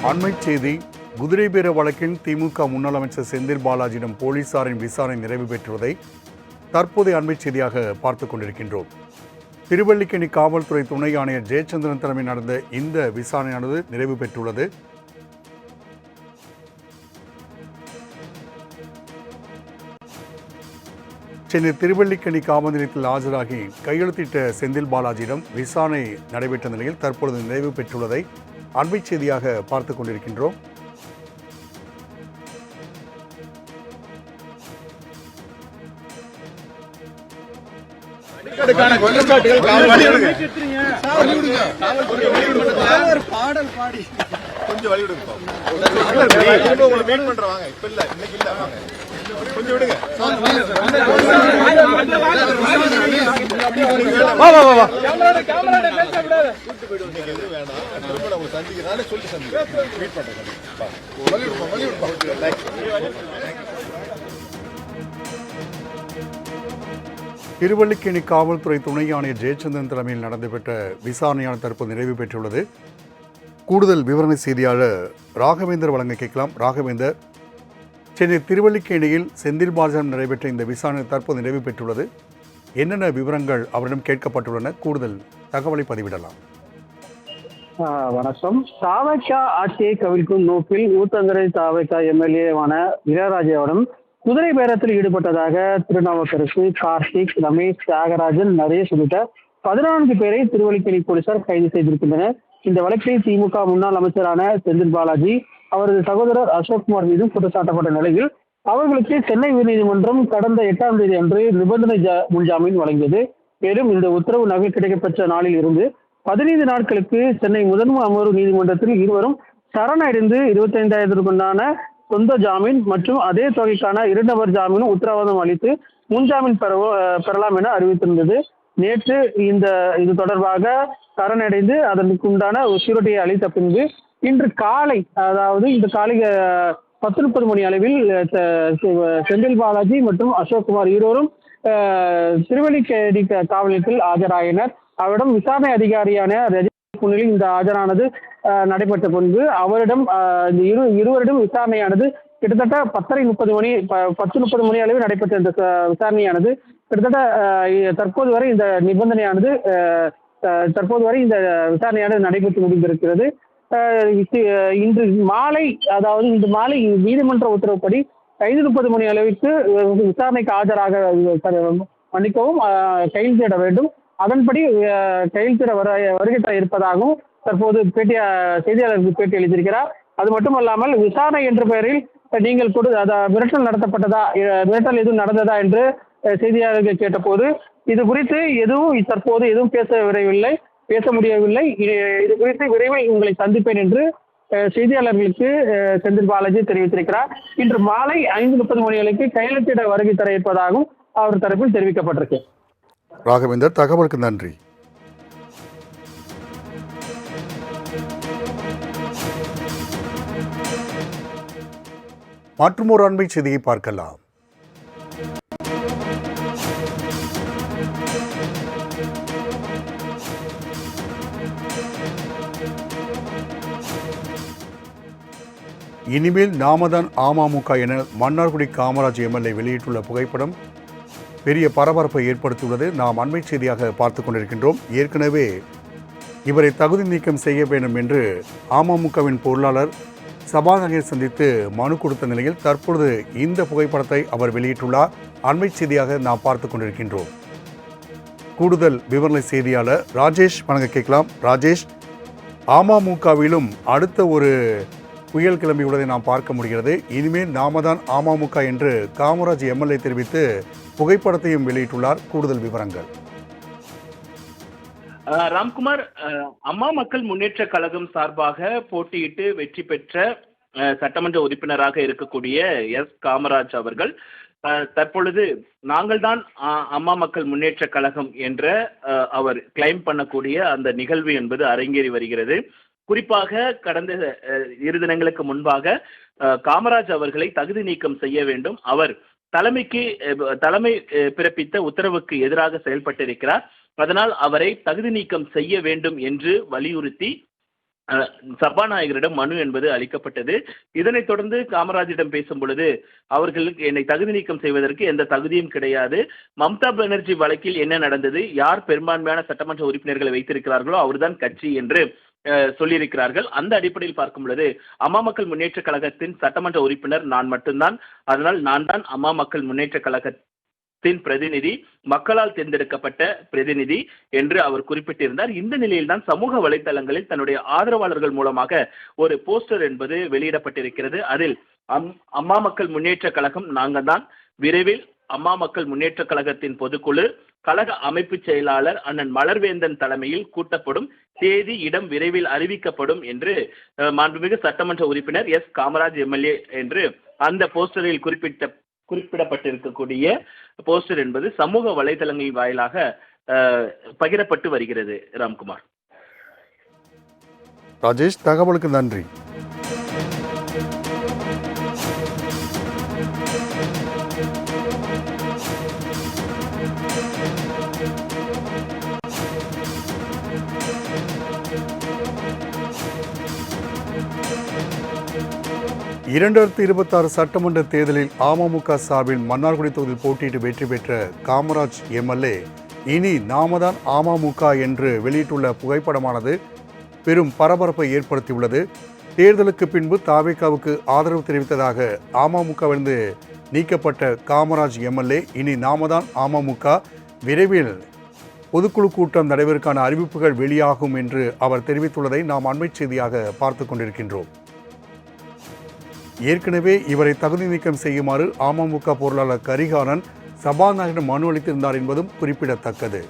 அண்மை செய்தி. குதிரை பேர வழக்கில் திமுக முன்னாள் அமைச்சர் செந்தில் பாலாஜியிடம் போலீசாரின் விசாரணை நிறைவு பெற்றுவதை தற்போதைய அண்மை செய்தியாக பார்த்துக் கொண்டிருக்கின்றோம். திருவல்லிக்கேணி காவல்துறை துணை ஆணையர் ஜெயச்சந்திரன் தலைமையில் நடந்த இந்த விசாரணையானது நிறைவு பெற்றுள்ளது. சென்னை திருவல்லிக்கேணி காவல் நிலையத்தில் ஆஜராகி கையெழுத்திட்ட செந்தில் பாலாஜியிடம் விசாரணை நடைபெற்ற நிலையில் தற்பொழுது நிறைவு பெற்றுள்ளதை அண்மை செய்தியாக பார்த்துக் கொண்டிருக்கின்றோம். திருவல்லிக்கேணி காவல்துறை துணை ஆணையர் ஜெயச்சந்திரன் தலைமையில் நடைபெற்ற விசாரணையான தற்போது நிறைவு பெற்றுள்ளது. கூடுதல் விவரண செய்தியாளர் ராகவேந்தர் வழங்க கேட்கலாம். ராகவேந்தர், சென்னை திருவல்லிக்கேணியில் செந்தில் பாலாஜியிடம் நடைபெற்ற இந்த விசாரணை தற்போது நிறைவு பெற்றுள்ளது. என்னென்ன விவரங்கள் அவரிடம் கேட்கப்பட்டுள்ளன? கூடுதல் தகவலை பதிவிடலாம். வணக்கம். தாவகா ஆட்சியை கவிழ்க்கும் நோக்கில் ஊத்தங்கரை தாவகா எம்எல்ஏவான இளையராஜாவிடம் குதிரை பேரத்தில் ஈடுபட்டதாக திருநாவுக்கரசு, கார்த்திக், ரமேஷ், தியாகராஜன், நரேஷ் உள்ளிட்ட 14 பேரை திருவல்லிக்கேணி போலீசார் கைது செய்திருக்கின்றனர். இந்த வழக்கில் திமுக முன்னாள் அமைச்சரான செந்தில் பாலாஜி, அவரது சகோதரர் அசோக்குமார் மீதும் குற்றச்சாட்டப்பட்ட நிலையில் அவர்களுக்கு சென்னை உயர்நீதிமன்றம் கடந்த 8ஆம் தேதி அன்று நிபந்தனை முன்ஜாமீன் வழங்கியது. மேலும் இந்த உத்தரவு நகல் கிடைக்கப்பெற்ற நாளில் இருந்து 15 நாட்களுக்கு சென்னை முதன்மை அமர்வு நீதிமன்றத்தில் இருவரும் சரணடைந்து 25,000 சொந்த ஜாமீன் மற்றும் அதே தொகைக்கான 2 நபர் ஜாமீனும் உத்தரவாதம் அளித்து முன்ஜாமீன் பெறலாம் என அறிவித்திருந்தது. நேற்று இது தொடர்பாக சரணடைந்து அதற்கு உண்டான சூரட்டியை அளித்த பின்பு இன்று காலை, அதாவது இந்த காலை 10:30 மணி அளவில் செந்தில் பாலாஜி மற்றும் அசோக்குமார் இருவரும் திருவல்லிக்கேணி காவல் நிலையத்தில் ஆஜராயினர். அவரிடம் விசாரணை அதிகாரியான ரஜினி முன்னிலையில் இந்த ஆஜரானது நடைபெற்ற பின்பு அவரிடம் இருவரிடம் விசாரணையானது கிட்டத்தட்ட 10:30 மணி அளவில் நடைபெற்ற இந்த விசாரணையானது கிட்டத்தட்ட தற்போது வரை இந்த விசாரணையானது நடைபெற்று முடிந்திருக்கிறது. இன்று மாலை நீதிமன்ற உத்தரவுப்படி 5:30 மணி அளவிற்கு விசாரணைக்கு ஆஜராக கையெழுத்திட வேண்டும். அதன்படி கையெழுத்திட வருகை தர இருப்பதாகவும் தற்போது செய்தியாளருக்கு பேட்டி அளித்திருக்கிறார். அது மட்டுமல்லாமல் விசாரணை என்ற பெயரில் நீங்கள் மிரட்டல் எதுவும் நடந்ததா என்று செய்தியாளர்கள் கேட்டபோது இது குறித்து தற்போது எதுவும் பேச முடியவில்லை. இது குறித்து விரைவில் உங்களை சந்திப்பேன் என்று செய்தியாளர்களுக்கு செந்தில் பாலாஜி தெரிவித்திருக்கிறார். இன்று மாலை 5:30 மணி அளவுக்கு கையெழுத்திட வருகை தர இருப்பதாகவும் அவர் தரப்பில் தெரிவிக்கப்பட்டிருக்கு. ராகவேந்தர், தகவலுக்கு நன்றி. மற்றும் ஒரு அண்மை செய்தியை பார்க்கலாம். இனிமேல் நாமதான் அமமுக என மன்னார்குடி காமராஜ் எம்எல்ஏ வெளியிட்டுள்ள புகைப்படம் பெரிய பரபரப்பை ஏற்படுத்தியுள்ளது. நாம் அண்மை செய்தியாக பார்த்து கொண்டிருக்கின்றோம். ஏற்கனவே இவரை தகுதி நீக்கம் செய்ய வேண்டும் என்று அமமுகவின் பொருளாளர் சபாநாயகரை சந்தித்து மனு கொடுத்த நிலையில் தற்பொழுது இந்த புகைப்படத்தை அவர் வெளியிட்டுள்ளார். அண்மை செய்தியாக நாம் பார்த்து கொண்டிருக்கின்றோம். கூடுதல் விவரண செய்தியாளர் ராஜேஷ் வணங்க கேட்கலாம். ராஜேஷ், அமமுகவிலும் அடுத்த ஒரு புயல் கிளம்பியுள்ளதை நாம் பார்க்க முடிகிறது. இனிமேல் நாம தான் அமமுக என்று காமராஜ் எம்எல்ஏ தெரிவித்து புகைப்படத்தையும் வெளியிட்டுள்ளார். கூடுதல் விவரங்கள். ராம்குமார், அம்மா மக்கள் முன்னேற்ற கழகம் சார்பாக போட்டியிட்டு வெற்றி பெற்ற சட்டமன்ற உறுப்பினராக இருக்கக்கூடிய காமராஜ் அவர்கள் தற்பொழுது நாங்கள் தான் அம்மா மக்கள் முன்னேற்ற கழகம் என்ற அவர் கிளைம் பண்ணக்கூடிய அந்த நிகழ்வு என்பது அரங்கேறி வருகிறது. குறிப்பாக கடந்த 2 தினங்களுக்கு முன்பாக காமராஜ் அவர்களை தகுதி நீக்கம் செய்ய வேண்டும், அவர் தலைமை பிறப்பித்த உத்தரவுக்கு எதிராக செயல்பட்டிருக்கிறார், அதனால் அவரை தகுதி நீக்கம் செய்ய வேண்டும் என்று வலியுறுத்தி சபாநாயகரிடம் மனு என்பது அளிக்கப்பட்டது. இதனைத் தொடர்ந்து காமராஜிடம் பேசும் பொழுது, அவர்களுக்கு என்னை தகுதி நீக்கம் செய்வதற்கு எந்த தகுதியும் கிடையாது. மம்தா பானர்ஜி வழக்கில் என்ன நடந்தது, யார் பெரும்பான்மையான சட்டமன்ற உறுப்பினர்களை வைத்திருக்கிறார்களோ அவர்தான் கட்சி என்று சொல்லியிருக்கிறார்கள். அந்த அடிப்படையில் பார்க்கும் பொழுது அம்மா மக்கள் முன்னேற்ற கழகத்தின் சட்டமன்ற உறுப்பினர் நான் மட்டும்தான். அதனால் நான் தான் அம்மா மக்கள் முன்னேற்ற கழகத்தின் பிரதிநிதி, மக்களால் தேர்ந்தெடுக்கப்பட்ட பிரதிநிதி என்று அவர் குறிப்பிட்டிருந்தார். இந்த நிலையில்தான் சமூக வலைதளங்களில் தன்னுடைய ஆதரவாளர்கள் மூலமாக ஒரு போஸ்டர் என்பது வெளியிடப்பட்டிருக்கிறது. அதில் அம்மா மக்கள் முன்னேற்ற கழகம் நாங்கள் தான், விரைவில் அம்மா மக்கள் முன்னேற்ற கழகத்தின் பொதுக்குழு கழக அமைப்பு செயலாளர் அண்ணன் மலர்வேந்தன் தலைமையில் கூட்டப்படும், தேதி இடம் விரைவில் அறிவிக்கப்படும் என்று மாண்புமிகு சட்டமன்ற உறுப்பினர் எஸ் காமராஜ் எம்எல்ஏ என்று அந்த போஸ்டரில் குறிப்பிடப்பட்டிருக்கக்கூடிய போஸ்டர் என்பது சமூக வலைதளங்கள் வாயிலாக பகிரப்பட்டு வருகிறது. ராம்குமார். ராஜேஷ், தகவலுக்கு நன்றி. இரண்டாயிரத்தி 26 சட்டமன்ற தேர்தலில் அமமுக சார்பில் மன்னார்குடி தொகுதியில் போட்டியிட்டு வெற்றி பெற்ற காமராஜ் எம்எல்ஏ இனி நாம தான் அமமுக என்று வெளியிட்டுள்ள புகைப்படமானது பெரும் பரபரப்பை ஏற்படுத்தியுள்ளது. தேர்தலுக்கு பின்பு தாவேகாவுக்கு ஆதரவு தெரிவித்ததாக அமமுகவிலிருந்து நீக்கப்பட்ட காமராஜ் எம்எல்ஏ இனி நாம தான் அமமுக, விரைவில் பொதுக்குழு கூட்டம் நடைபெறுவதற்கான அறிவிப்புகள் வெளியாகும் என்று அவர் தெரிவித்துள்ளதை நாம் அண்மை செய்தியாக பார்த்து கொண்டிருக்கின்றோம். ஏற்கனவே இவரை தகுதி நீக்கம் செய்யுமாறு அமமுக பொருளாளர் கரிகாலன் சபாநாயகரிடம் மனு அளித்திருந்தார் என்பதும் குறிப்பிடத்தக்கது.